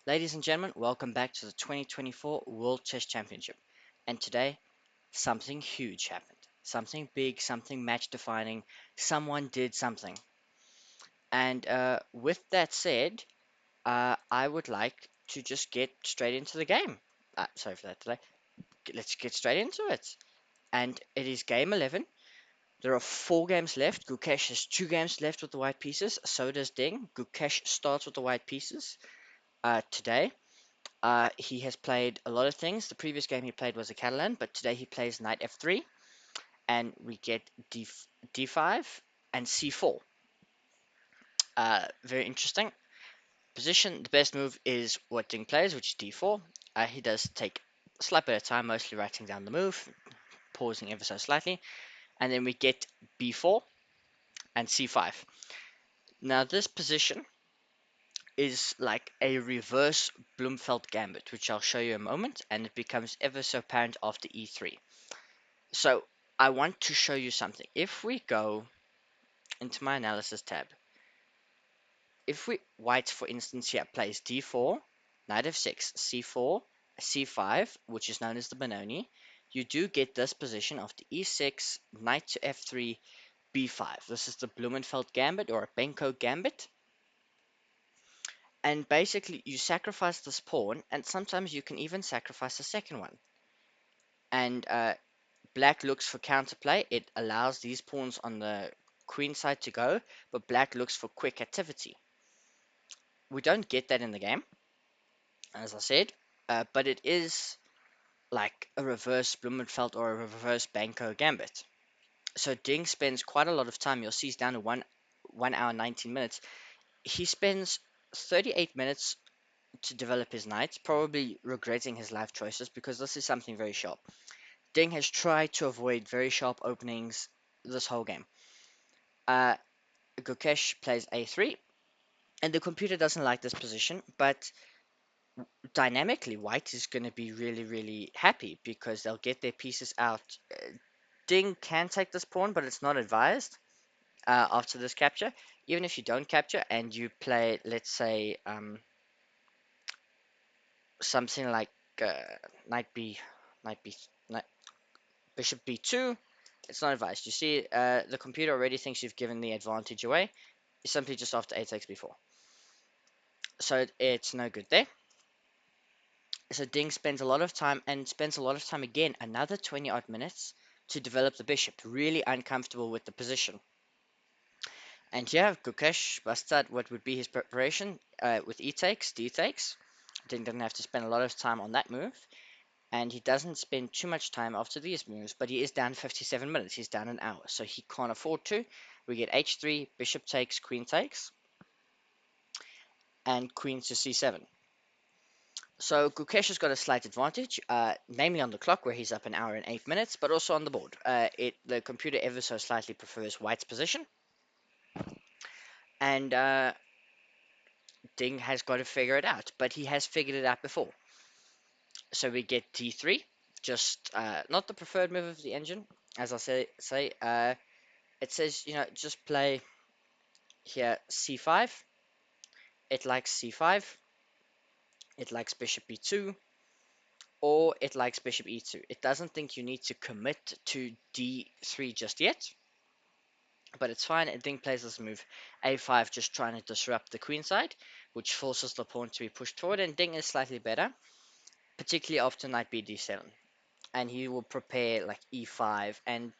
Ladies and gentlemen, welcome back to the 2024 World Chess Championship. And today, something huge happened. Something big, something match defining. Someone did something. And with that said, I would like to just get straight into the game. Sorry for that delay. Let's get straight into it. And it is game 11. There are 4 games left. Gukesh has 2 games left with the white pieces. So does Ding. Gukesh starts with the white pieces today. He has played a lot of things. The previous game he played was a Catalan, but today he plays knight f3, and we get d5 and c4. Very interesting. Position, the best move is what Ding plays, which is d4. He does take a slight bit of time, mostly writing down the move, pausing ever so slightly, and then we get b4 and c5. Now this position is like a reverse Blumfeld gambit, which I'll show you in a moment, and it becomes ever so apparent after e3. So I want to show you something. If we go into my analysis tab, if we white, for instance, here plays d4, knight f6, c4, c5, which is known as the Benoni, you do get this position of the e6, knight to f3, b5. This is the Blumenfeld gambit or a Benko gambit. And basically, you sacrifice this pawn, and sometimes you can even sacrifice a second one. And black looks for counterplay. It allows these pawns on the queen side to go, but black looks for quick activity. We don't get that in the game, as I said, but it is like a reverse Blumenfeld or a reverse Banco gambit. So Ding spends quite a lot of time. You'll see he's down to 1 hour 19 minutes. He spends 38 minutes to develop his knight, probably regretting his life choices because this is something very sharp. Ding has tried to avoid very sharp openings this whole game. Uh, Gukesh plays a3, and the computer doesn't like this position, but dynamically, white is going to be really, really happy because they'll get their pieces out. Ding can take this pawn, but it's not advised after this capture. Even if you don't capture and you play, let's say, something like uh, knight b, knight b, knight, bishop b2, it's not advised. You see, the computer already thinks you've given the advantage away. It's simply just after a takes b4. So it's no good there. So Ding spends a lot of time and spends a lot of time again, another 20 odd minutes to develop the bishop, really uncomfortable with the position. And here, Gukesh busts out what would be his preparation with e takes, d takes. Ding doesn't have to spend a lot of time on that move, and he doesn't spend too much time after these moves, but he is down 57 minutes, he's down an hour, so he can't afford to. We get h3, bishop takes, queen takes, and queen to c7. So Gukesh has got a slight advantage, namely on the clock where he's up an hour and 8 minutes, but also on the board. The computer ever so slightly prefers white's position, and Ding has got to figure it out, but he has figured it out before. So we get d3, just not the preferred move of the engine, as I say. It says, just play here c5. It likes c5. It likes bishop b2, or it likes bishop e2. It doesn't think you need to commit to d3 just yet, but it's fine. It then plays this move a5, just trying to disrupt the queen side, which forces the pawn to be pushed forward, and Ding is slightly better, particularly after knight b d7. And he will prepare like e5, and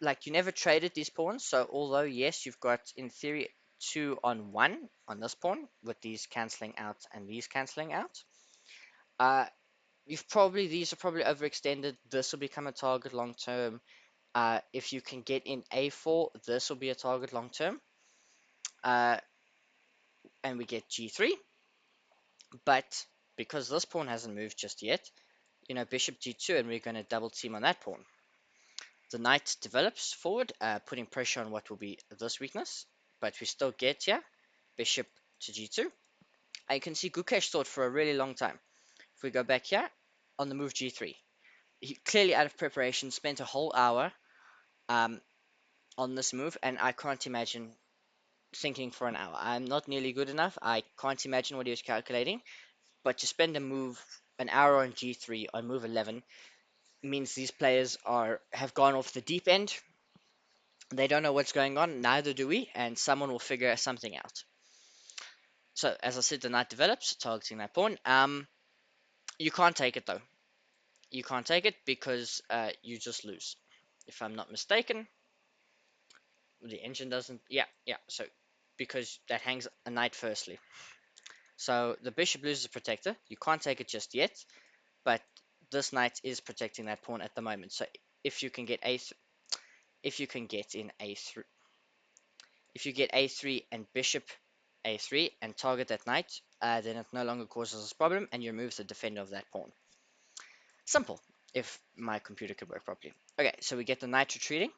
like you never traded these pawns, so although yes, you've got in theory 2 on 1 on this pawn with these cancelling out and these cancelling out, uh, these are probably overextended. This will become a target long term. If you can get in a4, this will be a target long term. Uh, and we get g3, but because this pawn hasn't moved just yet, bishop g2, and we're going to double team on that pawn. The knight develops forward, putting pressure on what will be this weakness, but we still get here bishop to g2. And you can see Gukesh thought for a really long time. If we go back here on the move g3, he clearly out of preparation spent a whole hour on this move, and I can't imagine thinking for an hour. I'm not nearly good enough. I can't imagine what he was calculating. But to spend an hour on G3 on move 11 means these players have gone off the deep end. They don't know what's going on, neither do we, and someone will figure something out. So, as I said, the knight develops, targeting that pawn. You can't take it though. You can't take it because you just lose. If I'm not mistaken, the engine doesn't. Yeah, yeah. So, because that hangs a knight firstly. So the bishop loses a protector. You can't take it just yet, but this knight is protecting that pawn at the moment. So if you can get if you can get in a3, if you get a3 and bishop a3 and target that knight, then it no longer causes us a problem, and you remove the defender of that pawn. Simple, if my computer could work properly. Okay, so we get the knight retreating,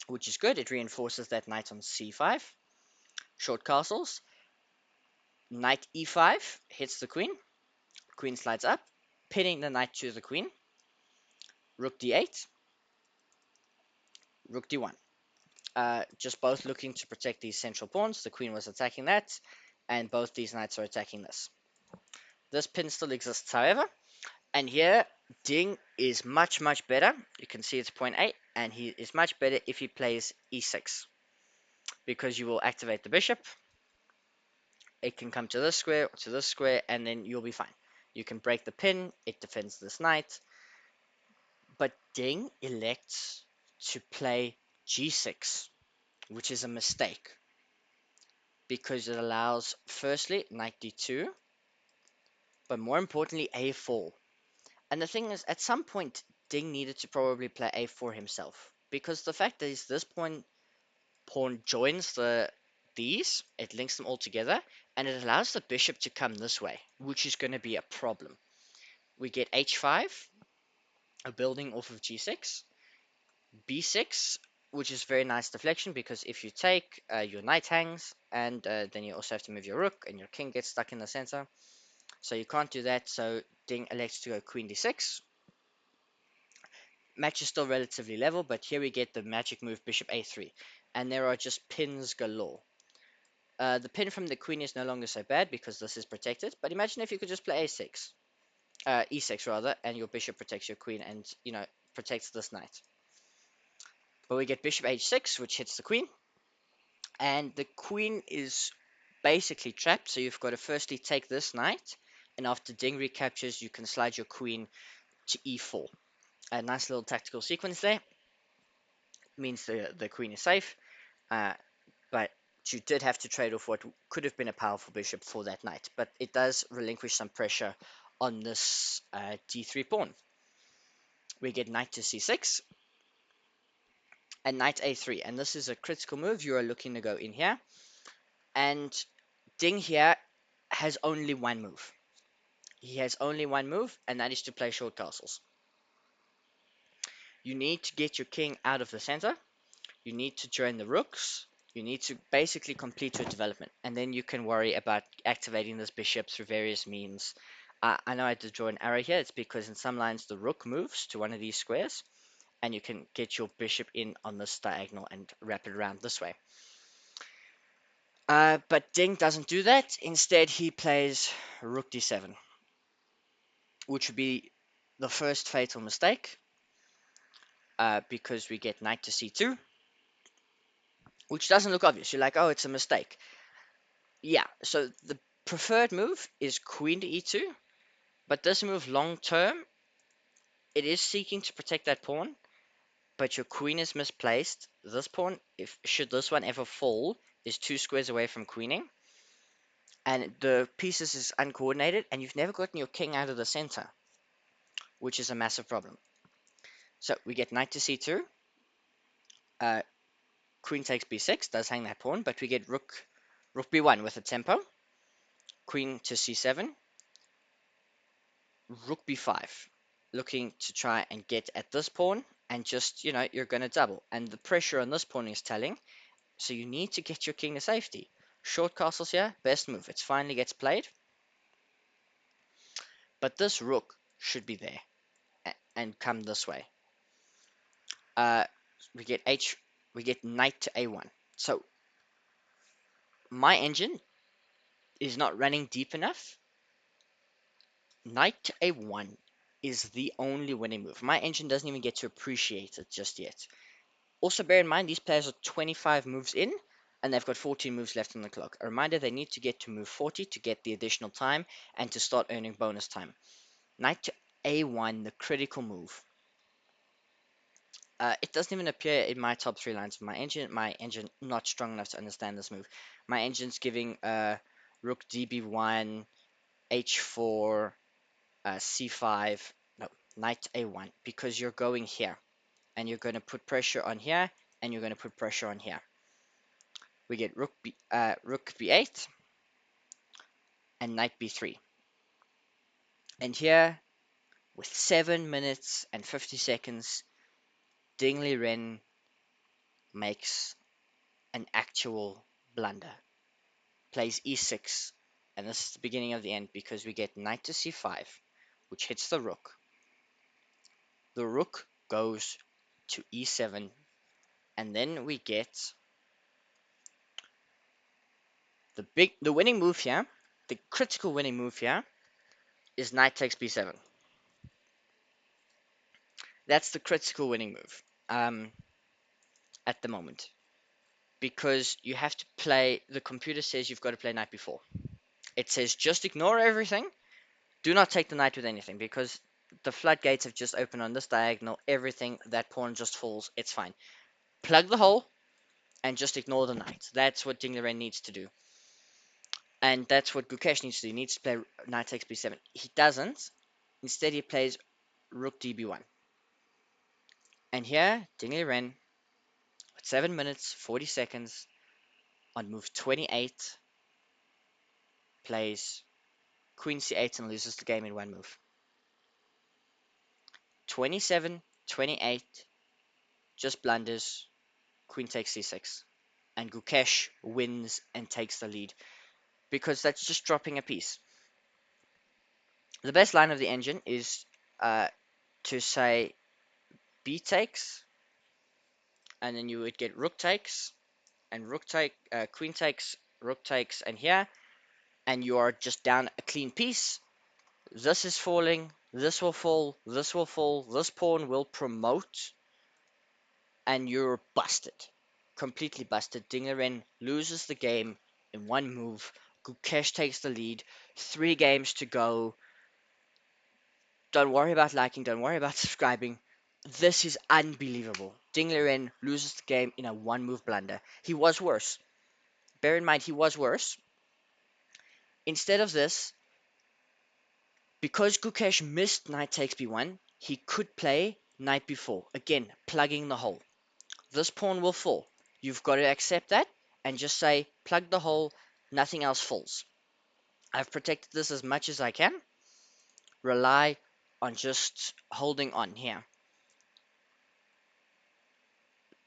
which is good. It reinforces that knight on c5. Short castles. Knight e5 hits the queen. Queen slides up, pinning the knight to the queen. Rook d8, rook d1. Just both looking to protect these central pawns. The queen was attacking that, and both these knights are attacking this. This pin still exists, however, and here Ding is much, much better. You can see it's point 8, and he is much better if he plays e6, because you will activate the bishop. It can come to this square, or to this square, and then you'll be fine. You can break the pin, it defends this knight, but Ding elects to play g6, which is a mistake, because it allows, firstly, knight d2, but more importantly, a4. And the thing is, at some point, Ding needed to probably play a4 himself, because the fact is, this pawn joins these, it links them all together, and it allows the bishop to come this way, which is going to be a problem. We get h5, a building off of g6, b6, which is very nice deflection, because if you take, your knight hangs, and then you also have to move your rook, and your king gets stuck in the center. So you can't do that, so Ding elects to go queen d6. Match is still relatively level, but here we get the magic move bishop a3, and there are just pins galore. The pin from the queen is no longer so bad because this is protected, but imagine if you could just play a6, e6 rather, and your bishop protects your queen and, protects this knight. But we get bishop h6, which hits the queen, and the queen is basically trapped, so you've got to firstly take this knight, and after Ding recaptures, you can slide your queen to e4. A nice little tactical sequence there. Means the queen is safe, but you did have to trade off what could have been a powerful bishop for that knight, but it does relinquish some pressure on this d3 pawn. We get knight to c6 and knight a3, and this is a critical move. You are looking to go in here, and Ding here has only one move. He has only one move, and that is to play short castles. You need to get your king out of the center. You need to join the rooks. You need to basically complete your development, and then you can worry about activating this bishop through various means. I know I had to draw an arrow here. It's because in some lines the rook moves to one of these squares, and you can get your bishop in on this diagonal and wrap it around this way. But Ding doesn't do that. Instead, he plays rook d7, which would be the first fatal mistake, because we get knight to c2, which doesn't look obvious. You're like, oh, it's a mistake. Yeah, so the preferred move is queen to e2, but this move long term, it is seeking to protect that pawn, but your queen is misplaced. This pawn, if should this one ever fall, is 2 squares away from queening, and the pieces is uncoordinated, and you've never gotten your king out of the center, which is a massive problem. So we get knight to c2, queen takes b6, does hang that pawn, but we get rook b1 with a tempo, queen to c7, rook b5, looking to try and get at this pawn, and just, you're going to double. And the pressure on this pawn is telling, so you need to get your king to safety. Short castles here, best move. It finally gets played. But this rook should be there and come this way. Uh, we get knight to a1. So My engine is not running deep enough. Knight a1 is the only winning move. My engine doesn't even get to appreciate it just yet. Also, bear in mind, these players are 25 moves in, and they've got 14 moves left on the clock. A reminder, they need to get to move 40 to get the additional time and to start earning bonus time. Knight to a1, the critical move. It doesn't even appear in my top 3 lines of my engine. My engine not strong enough to understand this move. My engine's giving rook db1, h4, c5, no, knight a1, because you're going here, and you're going to put pressure on here, and you're going to put pressure on here. We get rook b8 and knight b3. And here, with 7 minutes and 50 seconds, Ding Liren makes an actual blunder. Plays e6, and this is the beginning of the end because we get knight to c5, which hits the rook. The rook goes to e7, and then we get the winning move here. The critical winning move here is knight takes b7. That's the critical winning move at the moment, because you have to play. The computer says you've got to play knight b4. It says just ignore everything. Do not take the knight with anything, because the floodgates have just opened on this diagonal. Everything, that pawn just falls. It's fine. Plug the hole and just ignore the knight. That's what Ding Liren needs to do. And that's what Gukesh needs to do. He needs to play knight takes b7. He doesn't. Instead, he plays rook db1. And here, Ding Liren, with 7 minutes, 40 seconds, on move 28, plays queen c8 and loses the game in one move. 27, 28, just blunders, queen takes c6. And Gukesh wins and takes the lead, because that's just dropping a piece. The best line of the engine is to say b takes, and then you would get rook takes, and queen takes, rook takes, and here, and you are just down a clean piece. This is falling, this will fall, this will fall, this pawn will promote, and you're busted. Completely busted. Ding Liren loses the game in one move. Gukesh takes the lead. 3 games to go. Don't worry about liking, don't worry about subscribing. This is unbelievable. Ding Liren loses the game in a one move blunder. He was worse. Bear in mind, he was worse. Instead of this, because Gukesh missed knight takes b1, he could play knight b4. Again, plugging the hole. This pawn will fall. You've got to accept that and just say, plug the hole, nothing else falls. I've protected this as much as I can. Rely on just holding on here.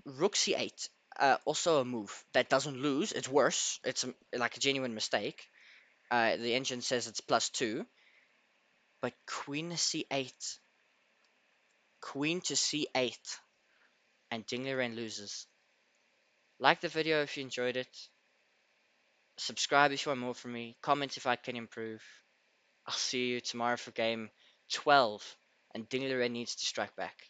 Rook c8, also a move that doesn't lose. It's worse. It's like a genuine mistake. The engine says it's +2. But queen c8. Queen to c8. And Ding Liren loses. Like the video if you enjoyed it. Subscribe if you want more from me. Comment if I can improve. I'll see you tomorrow for game 12. And Ding Liren needs to strike back.